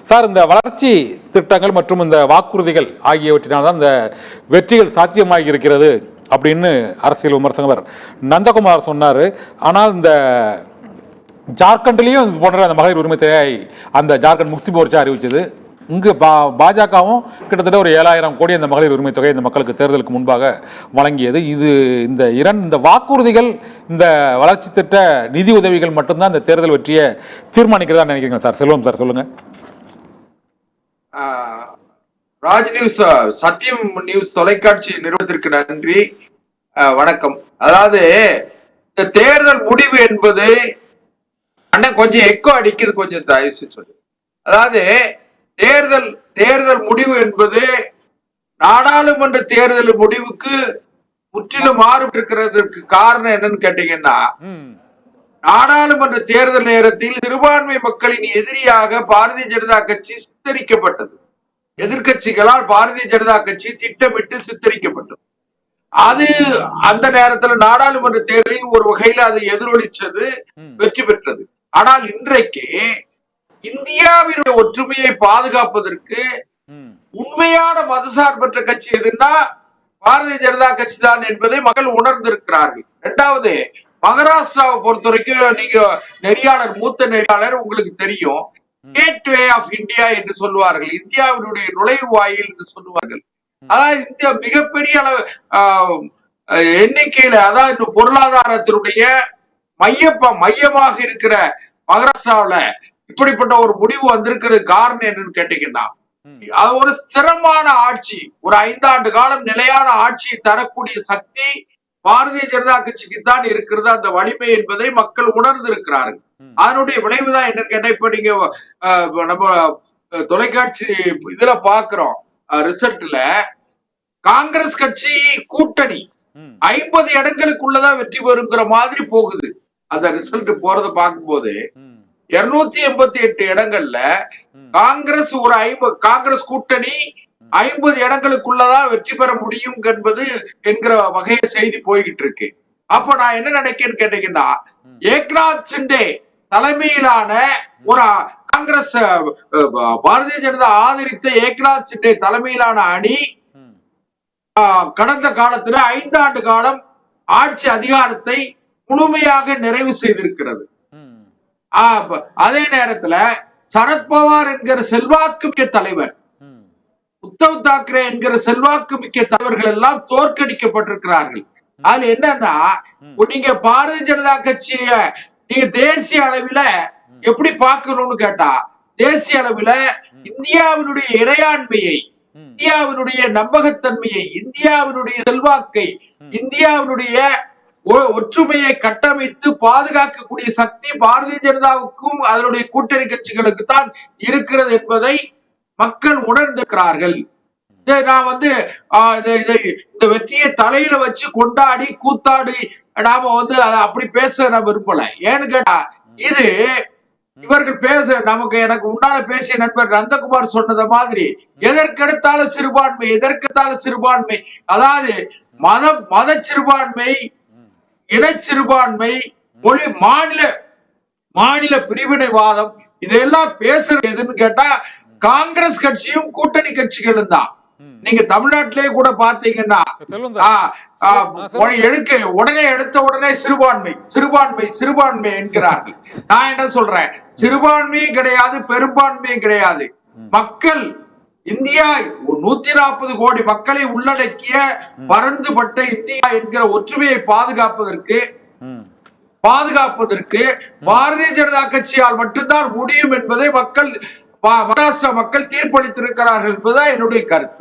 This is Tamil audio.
சார், இந்த வளர்ச்சி திட்டங்கள் மற்றும் இந்த வாக்குறுதிகள் ஆகியவற்றினால்தான் இந்த வெற்றிகள் சாத்தியமாகி இருக்கிறது அப்படின்னு அரசியல் விமர்சகர் நந்தகுமார் சொன்னார். ஆனால் இந்த ஜார்க்கண்ட்லேயும் இது போன்ற அந்த மகளிர் உரிமை தொகை அந்த ஜார்க்கண்ட் முக்தி மோர்ச்சா அறிவிச்சது. இங்கு பாஜகவும் கிட்டத்தட்ட ஒரு 7,000 கோடி அந்த மகளிர் உரிமை தொகை இந்த மக்களுக்கு தேர்தலுக்கு முன்பாக வழங்கியது. இது இந்த வாக்குறுதிகள், இந்த வளர்ச்சி திட்ட நிதி உதவிகள் மட்டும்தான் இந்த தேர்தல் வெற்றியை தீர்மானிக்கிறதா நினைக்கிறீங்க சார்? செல்வம் சார், சொல்லுங்க. ராஜ் நியூஸ், சத்தியம் நியூஸ் தொலைக்காட்சி நிறுவனத்திற்கு நன்றி, வணக்கம். அதாவது இந்த தேர்தல் முடிவு என்பது அண்ணன் கொஞ்சம் எக்கோ அடிக்குது, கொஞ்சம் தயவுசு சொல்லு. அதாவது தேர்தல் முடிவு என்பது நாடாளுமன்ற தேர்தல் முடிவுக்கு முற்றிலும் மாறுபட்டிருக்கிறதுக்கு காரணம் என்னன்னு கேட்டீங்கன்னா, நாடாளுமன்ற தேர்தல் நேரத்தில் சிறுபான்மை மக்களின் எதிரியாக பாரதிய ஜனதா கட்சி சித்தரிக்கப்பட்டது. எதிர்கட்சிகளால் பாரதிய ஜனதா கட்சி திட்டமிட்டு சித்தரிக்கப்பட்டது. அது அந்த நேரத்தில் நாடாளுமன்ற தேர்தலில் ஒரு வகையில் அது எதிரொலிச்சது, வெற்றி பெற்றது. ஆனால் இன்றைக்கு இந்தியாவினுடைய ஒற்றுமையை பாதுகாப்பதற்கு உண்மையான மதசார்பற்ற கட்சி எதுன்னா பாரதிய ஜனதா கட்சி தான் என்பதை மக்கள் உணர்ந்திருக்கிறார்கள். இரண்டாவது, மகாராஷ்டிராவை பொறுத்த வரைக்கும் நீங்க மூத்த நெறியாளர், உங்களுக்கு தெரியும், கேட்வே ஆஃப் இந்தியா என்று சொல்லுவார்கள், இந்தியாவினுடைய நுழைவாயில் என்று சொல்லுவார்கள். அதாவது இந்தியா மிகப்பெரிய எண்ணிக்கையில, அதாவது பொருளாதாரத்தினுடைய மையமாக இருக்கிற மகாராஷ்டிராவில இப்படிப்பட்ட ஒரு முடிவு வந்திருக்கிறது. காரணம் என்னன்னு கேட்டீங்கன்னா, அது ஒரு சிரமமான ஆட்சி, ஒரு 5 ஆண்டு காலம் நிலையான ஆட்சியை தரக்கூடிய சக்தி பாரதிய ஜனதா கட்சிக்கு தான் இருக்கிறது, அந்த வலிமை என்பதை மக்கள் உணர்ந்து இருக்கிறார்கள். அதனுடைய விளைவுதான் என்னன்னு கேட்டா, இப்ப நீங்க நம்ம தொலைக்காட்சி இதுல பாக்குறோம் ரிசல்ட்ல, காங்கிரஸ் கட்சி கூட்டணி 50 இடங்களுக்குள்ளதான் வெற்றி பெறுங்கிற மாதிரி போகுது. அந்த ரிசல்ட் போறதை பார்க்கும்போது 288 இடங்கள்ல காங்கிரஸ் காங்கிரஸ் கூட்டணி 50 இடங்களுக்குள்ளதான் வெற்றி பெற முடியும் என்பது என்கிற வகைய செய்தி போய்கிட்டு இருக்கு. அப்ப நான் என்ன நினைக்கிறேன்னு கேட்டீங்கன்னா, ஏக்நாத் சிண்டே தலைமையிலான ஒரு காங்கிரஸ், பாரதிய ஜனதா ஆதரித்த ஏக்நாத் சிண்டே தலைமையிலான அணி கடந்த காலத்துல 5 ஆண்டு காலம் ஆட்சி அதிகாரத்தை முழுமையாக நிறைவு செய்திருக்கிறது. அதே நேரத்துல சரத்பவார் என்கிற செல்வாக்கு மிக்க தலைவர், உத்தவ் தாக்கரே என்கிற செல்வாக்கு மிக்க தலைவர்கள் எல்லாம் தோற்கடிக்கப்பட்டிருக்கிறார்கள். அதுல என்னன்னா, நீங்க பாரதிய ஜனதா கட்சிய நீங்க தேசிய அளவில எப்படி பார்க்கணும்னு கேட்டா, தேசிய அளவில இந்தியாவினுடைய இறையாண்மையை, இந்தியாவினுடைய நம்பகத்தன்மையை, இந்தியாவினுடைய செல்வாக்கை, இந்தியாவினுடைய ஒற்றுமையை கட்டமைத்து பாதுகாக்கக்கூடிய சக்தி பாரதிய ஜனதாவுக்கும் அதனுடைய கூட்டணி கட்சிகளுக்கு தான் இருக்கிறது என்பதை மக்கள் உணர்ந்திருக்கிறார்கள். நான் இந்த வெற்றியை தலையில வச்சு கொண்டாடி கூத்தாடி நாம அப்படி பேச நான் விரும்பல. ஏன்னு கேட்டா, இது இவர்கள் எனக்கு உண்டான பேசிய நண்பர் நந்தகுமார் சொன்னத மாதிரி எதற்கெடுத்தாலும் சிறுபான்மை, அதாவது மத சிறுபான்மை, இன சிறுபான்மை, மொழி, மாநில பிரிவினைவாதம், இதெல்லாம் பேசுறது எதுன்னு கேட்டா காங்கிரஸ் கட்சியும் கூட்டணி கட்சிகளும் தான். நீங்க தமிழ்நாட்டிலேயே கூட பாத்தீங்கன்னா எடுத்த உடனே சிறுபான்மை என்கிறார்கள். நான் என்ன சொல்றேன், சிறுபான்மையும் கிடையாது, பெரும்பான்மையும் கிடையாது. மக்கள், இந்தியா 140 கோடி மக்களை உள்ளடக்கிய பரந்துபட்ட இந்தியா என்கிற ஒற்றுமையை பாதுகாப்பதற்கு பாரதிய ஜனதா கட்சியால் மட்டும்தான் முடியும் என்பதை மகாராஷ்டிரா மக்கள் தீர்ப்பளித்திருக்கிறார்கள் என்பதுதான் என்னுடைய கருத்து.